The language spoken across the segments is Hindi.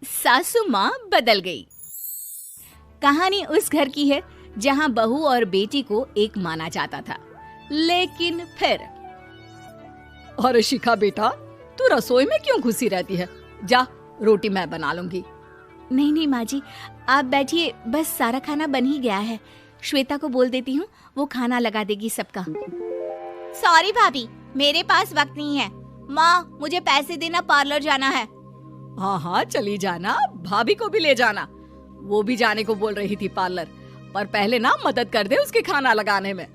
सासू माँ बदल गई। कहानी उस घर की है जहाँ बहू और बेटी को एक माना जाता था, लेकिन फिर अरे शिखा बेटा, तू रसोई में क्यों घुसी रहती है? जा, रोटी मैं बना लूंगी। नहीं नहीं माँ जी, आप बैठिए, बस सारा खाना बन ही गया है। श्वेता को बोल देती हूँ, वो खाना लगा देगी सबका। सॉरी भाभी, मेरे पास वक्त नहीं है। माँ, मुझे पैसे देना, पार्लर जाना है। हाँ हाँ चली जाना, भाभी को भी ले जाना। वो भी जाने को बोल रही थी पार्लर, पर पहले ना मदद कर दे उसके खाना लगाने में।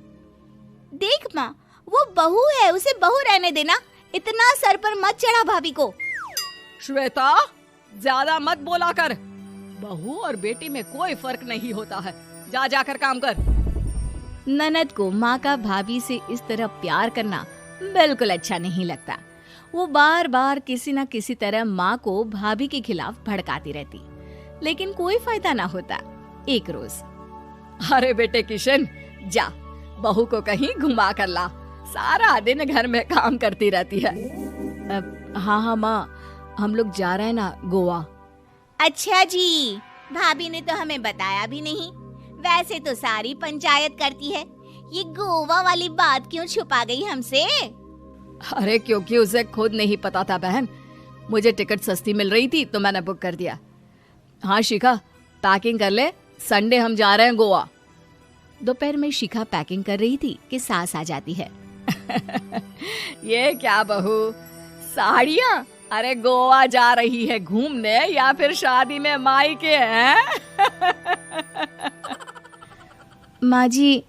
देख माँ, वो बहू है, उसे बहू रहने देना, इतना सर पर मत चढ़ा भाभी को। श्वेता, ज्यादा मत बोला कर। बहू और बेटी में कोई फर्क नहीं होता है। जा जाकर काम कर। ननद को माँ का भाभी से इस तरह प्यार करना बिल्कुल अच्छा नहीं लगता। वो बार बार किसी न किसी तरह माँ को भाभी के खिलाफ भड़काती रहती, लेकिन कोई फायदा ना होता। एक रोज, अरे बेटे किशन, जा बहू को कहीं घुमा कर ला, सारा दिन घर में काम करती रहती है। हाँ हाँ माँ, हम लोग जा रहे हैं ना गोवा। अच्छा जी, भाभी ने तो हमें बताया भी नहीं। वैसे तो सारी पंचायत करती है, ये गोवा वाली बात क्यों छुपा गई हमसे? अरे क्योंकि उसे खुद नहीं पता था बहन। मुझे टिकट सस्ती मिल रही थी तो मैंने बुक कर दिया। हाँ शिखा, पैकिंग कर ले, संडे हम जा रहे हैं गोवा। दोपहर में शिखा पैकिंग कर रही थी कि सास आ जाती है। ये क्या बहू, साड़ियाँ? अरे गोवा जा रही है घूमने या फिर शादी में मायके हैं? माँ जी,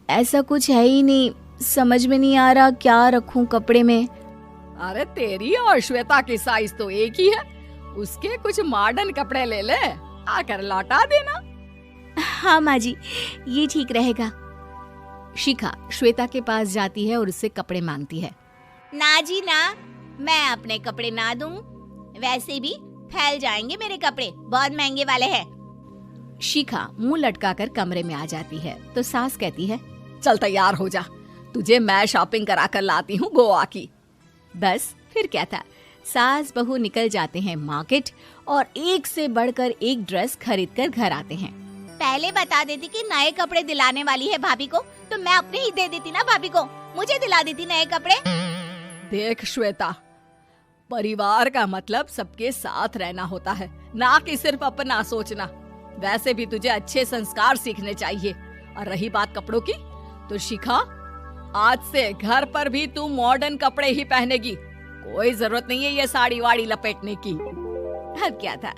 ऐसा कुछ है ही नहीं, समझ में नहीं आ रहा क्या रखूं कपड़े में। अरे तेरी और श्वेता की साइज तो एक ही है, उसके कुछ मॉडर्न कपड़े ले ले, आकर लौटा देना। हाँ माँ जी, ये ठीक रहेगा। शिखा श्वेता के पास जाती है और उससे कपड़े मांगती है। ना जी ना, मैं अपने कपड़े ना दूं, वैसे भी फैल जाएंगे मेरे कपड़े, बहुत महंगे वाले हैं। शिखा मुंह लटकाकर कमरे में आ जाती है तो सास कहती है, चल तैयार हो जा, तुझे मैं शॉपिंग करा कर लाती हूँ गोवा की। बस फिर क्या था, सास बहू निकल जाते हैं मार्केट और एक से बढ़कर एक ड्रेस खरीद कर घर आते हैं। पहले बता देती कि नए कपड़े दिलाने वाली है भाभी को, तो मैं अपने ही दे देती ना भाभी को, मुझे दिला देती नए कपड़े। देख श्वेता, परिवार का मतलब सबके साथ रहना होता है, ना कि सिर्फ अपना सोचना। वैसे भी तुझे अच्छे संस्कार सीखने चाहिए। और रही बात कपड़ों की, तो शिखा, आज से घर पर भी तू मॉडर्न कपड़े ही पहनेगी। कोई जरूरत नहीं है ये साड़ी वाड़ी लपेटने की। अब क्या था,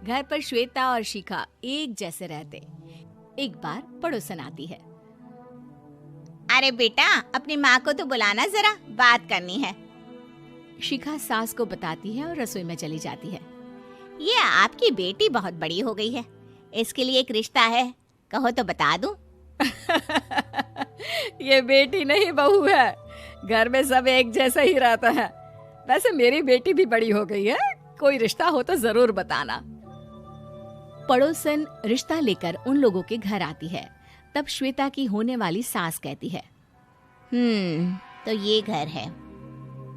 घर पर श्वेता और शिखा एक जैसे रहते। एक बार पड़ोसन आती है। अरे बेटा, अपनी माँ को तो बुलाना, जरा बात करनी है। शिखा सास को बताती है और रसोई में चली जाती है। ये आपकी बेटी बहुत बड़ी हो गई है, इसके लिए एक रिश्ता है, कहो तो बता दूं। ये बेटी नहीं बहू है, घर में सब एक जैसा ही रहता है। वैसे मेरी बेटी भी बड़ी हो गई है, कोई रिश्ता हो तो जरूर बताना। पड़ोसन रिश्ता लेकर उन लोगों के घर आती है। तब श्वेता की होने वाली सास कहती है, तो ये घर है,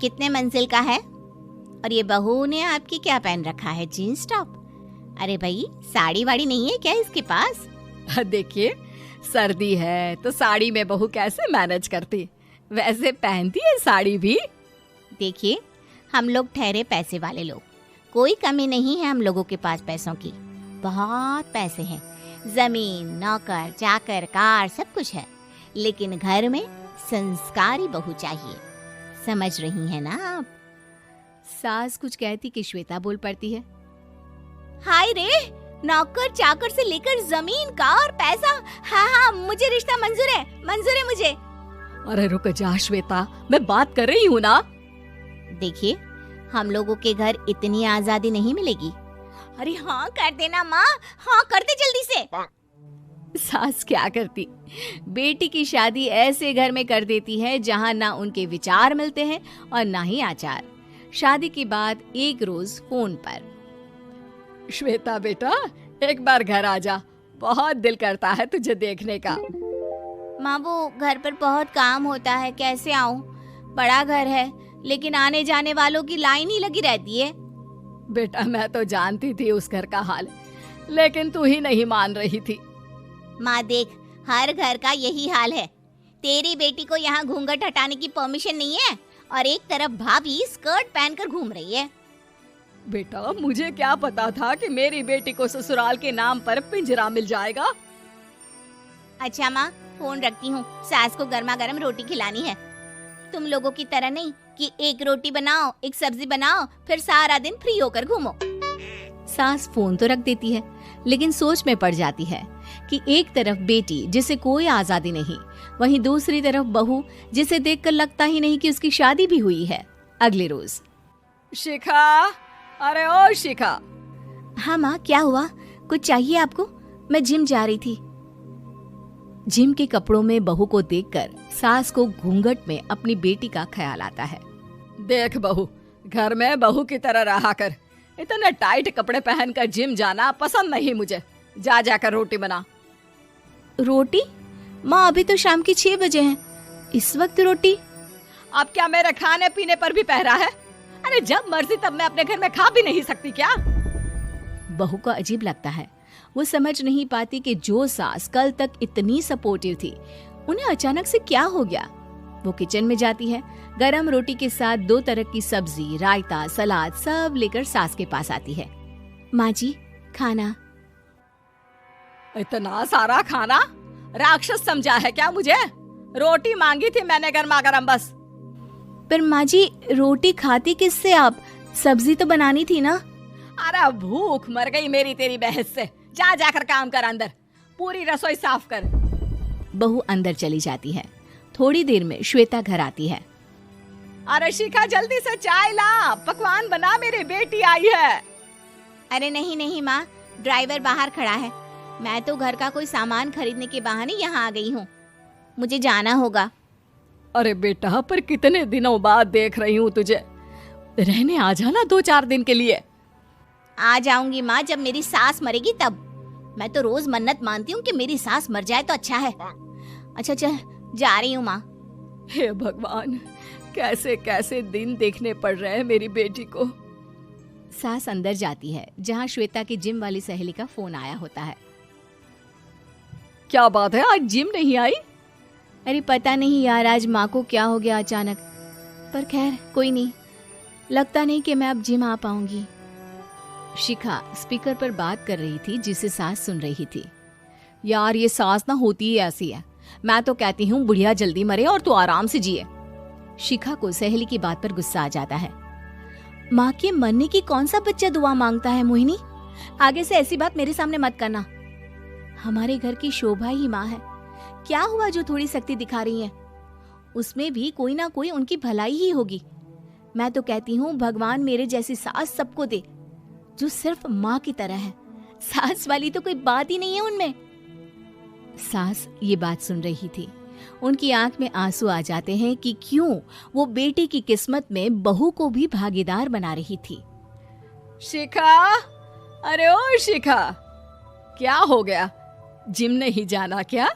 कितने मंजिल का है? और ये बहू ने आपकी क्या पहन रखा है, जीन्स टॉप? अरे भाई, साड़ी वाड़ी नहीं है क्या इसके पास? देखिए, सर्दी है तो साड़ी में बहू कैसे मैनेज करती, वैसे पहनती है साड़ी भी। देखिए, हम लोग ठहरे पैसे वाले लोग, कोई कमी नहीं है हम लोगों के पास पैसों की, बहुत पैसे हैं, जमीन, नौकर चाकर, कार, सब कुछ है, लेकिन घर में संस्कारी बहू चाहिए, समझ रही हैं ना आप? सास कुछ कहती कि श्वेता बोल पड़ती है, हाय रे, नौकर चाकर से लेकर जमीन, कार, पैसा, हाँ, मुझे रिश्ता मंजूर है मुझे। अरे रुक जा श्वेता, मैं बात कर रही हूँ ना। देखिए, हम लोगों के घर इतनी आजादी नहीं मिलेगी। अरे हाँ कर देना माँ, हाँ कर दे जल्दी से। सास क्या करती, बेटी की शादी ऐसे घर में कर देती है जहाँ ना उनके विचार मिलते हैं और ना ही आचार। शादी के बाद एक रोज फोन पर, श्वेता बेटा, एक बार घर आ जा, बहुत दिल करता है तुझे देखने का। माँ, वो घर पर बहुत काम होता है, कैसे आऊँ? बड़ा घर है, लेकिन आने जाने वालों की लाइन ही लगी रहती है। बेटा मैं तो जानती थी उस घर का हाल, लेकिन तू ही नहीं मान रही थी। माँ देख, हर घर का यही हाल है। तेरी बेटी को यहाँ घूंघट हटाने की परमिशन नहीं है और एक तरफ भाभी स्कर्ट पहनकर घूम रही है। बेटा मुझे क्या पता था कि मेरी बेटी को ससुराल के नाम पर पिंजरा मिल जाएगा। अच्छा माँ, फोन रखती हूँ, सास को गर्मा गर्म रोटी खिलानी है। तुम लोगों की तरह नहीं कि एक रोटी बनाओ, एक सब्जी बनाओ, फिर सारा दिन फ्री होकर घूमो। सास फोन तो रख देती है, लेकिन सोच में पड़ जाती है कि एक तरफ बेटी जिसे कोई आजादी नहीं, वहीं दूसरी तरफ बहू जिसे देखकर लगता ही नहीं कि उसकी शादी भी हुई है। अगले रोज। शिखा, अरे ओ शिखा। हाँ माँ, क्या हुआ? कुछ चाहिए आपको? मैं जिम जा रही थी। जिम के कपड़ों में बहू को देखकर सास को घूंघट में अपनी बेटी का ख्याल आता है। देख बहू, घर में बहू की तरह रहा कर। इतने टाइट कपड़े पहनकर जिम जाना पसंद नहीं मुझे। जा जाकर रोटी बना। रोटी? माँ अभी तो शाम की 6 बजे हैं, इस वक्त रोटी? अब क्या मेरे खाने पीने पर भी पहरा है? अरे जब मर्जी तब मैं अपने घर में खा भी नहीं सकती क्या? बहू को अजीब लगता है। वो समझ नहीं पाती कि जो सास कल तक इतनी सपोर्टिव थी, उन्हें अचानक से क्या हो गया। वो किचन में जाती है, गरम रोटी के साथ 2 तरह की सब्जी, रायता, सलाद सब लेकर सास के पास आती है। माँ जी, खाना। इतना सारा खाना? राक्षस समझा है क्या मुझे? रोटी मांगी थी मैंने गर्मा गर्म बस। पर माँ जी, रोटी खाती किससे आप? सब्जी तो बनानी थी ना। अरे भूख मर गई मेरी तेरी बहस से। जा जाकर काम कर, अंदर पूरी रसोई साफ कर। बहू अंदर चली जाती है। थोड़ी देर में श्वेता घर आती है। अरे शिखा, जल्दी से चाय ला, पकवान बना, मेरी बेटी आई है। अरे नहीं नहीं माँ, ड्राइवर बाहर खड़ा है। मैं तो घर का कोई सामान खरीदने के बहाने यहाँ आ गई हूँ, मुझे जाना होगा। अरे बेटा, पर कितने दिनों बाद देख रही हूँ तुझे, रहने आ जाना 2-4 दिन के लिए। आ जाऊंगी माँ, जब मेरी सास मरेगी तब। मैं तो रोज मन्नत मानती हूँ कि मेरी सास मर जाए तो अच्छा है। अच्छा चल, जा रही हूँ माँ। हे भगवान, कैसे कैसे दिन देखने पड़ रहे हैं मेरी बेटी को। सास अंदर जाती है, जहाँ श्वेता की जिम वाली सहेली का फोन आया होता है। क्या बात है, आज जिम नहीं आई? अरे पता नहीं यार, आज माँ को क्या हो गया अचानक। पर खैर कोई नहीं, लगता नहीं कि मैं अब जिम आ पाऊंगी। शिखा स्पीकर पर बात कर रही थी, जिसे सास सुन रही थी। यार ये सास ना होती ही ऐसी है। मैं तो कहती हूँ बुढ़िया जल्दी मरे और तू आराम से जिए। शिखा को सहेली की बात पर गुस्सा आ जाता है। माँ के मरने की कौन सा बच्चा दुआ मांगता है मोहिनी? आगे से ऐसी बात मेरे सामने मत करना। हमारे घर की शोभा ही माँ है। क्या हुआ जो थोड़ी सख्ती दिखा रही है? उसमें भी कोई ना कोई उनकी भलाई ही होगी। मैं तो कहती हूँ भगवान मेरे जैसी सास सबको दे, जो सिर्फ माँ की तरह है। सास वाली तो कोई बात ही नहीं है उनमें। सास ये बात सुन रही थी। उनकी आंख में आंसू आ जाते हैं कि क्यों वो बेटी की किस्मत में बहू को भी भागीदार बना रही थी। शिखा, अरे ओ शिखा, क्या हो गया? जिम नहीं जाना क्या?